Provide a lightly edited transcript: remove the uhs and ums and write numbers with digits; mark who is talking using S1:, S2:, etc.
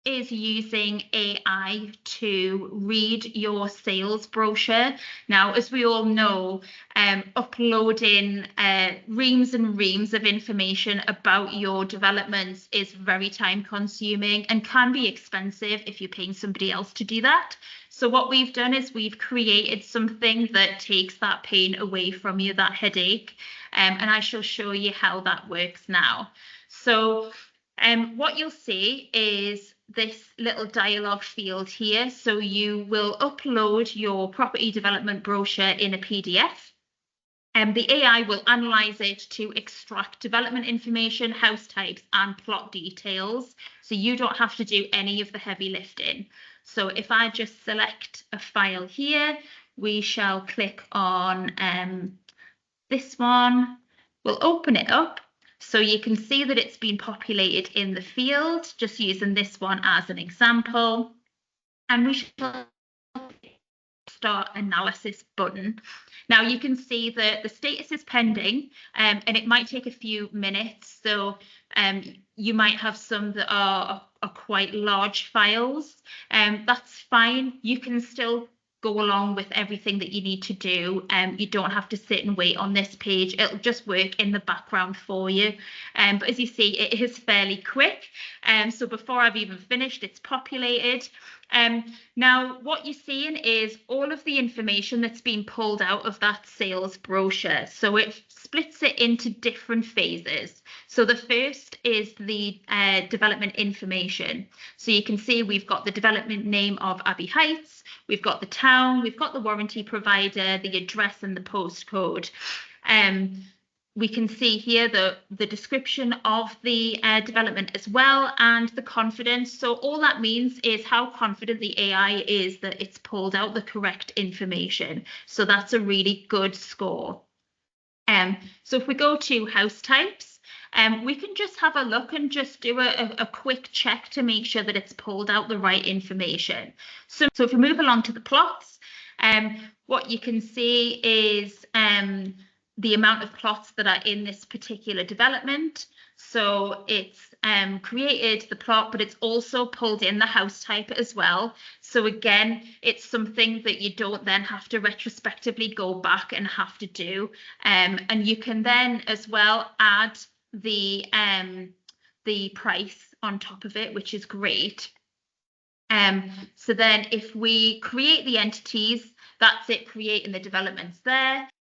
S1: is using AI to read your sales brochure. Now, as we all know, uploading reams and reams of information about your developments is very time consuming and can be expensive if you're paying somebody else to do that. So what we've done is we've created something that takes that pain away from you, that headache, and I shall show you how that works now. So what you'll see is this little dialog field here. So you will upload your property development brochure in a PDF. And the AI will analyze it to extract development information, house types, and plot details. So you don't have to do any of the heavy lifting. So if I just select a file here, we shall click on this one. We'll open it up. So you can see that it's been populated in the field, just using this one as an example. And we shall start analysis button. Now you can see that the status is pending, and it might take a few minutes. So you might have some that are quite large files. That's fine. You can still go along with everything that you need to do. You don't have to sit and wait on this page. It'll just work in the background for you. But as you see, it is fairly quick. So before I've even finished, it's populated. Now, what you're seeing is all of the information that's been pulled out of that sales brochure. So it splits it into different phases. So the first is the development information. So you can see we've got the development name of Abbey Heights, we've got the town, we've got the warranty provider, the address and the postcode. We can see here the description of the development as well, and the confidence. So all that means is how confident the AI is that it's pulled out the correct information. So that's a really good score. So if we go to house types, we can just have a look and just do a quick check to make sure that it's pulled out the right information. So if we move along to the plots, what you can see is the amount of plots that are in this particular development. So it's created the plot, but it's also pulled in the house type as well. So again, it's something that you don't then have to retrospectively go back and have to do. And you can then as well add the price on top of it, which is great. So then if we create the entities, that's it, creating the developments there.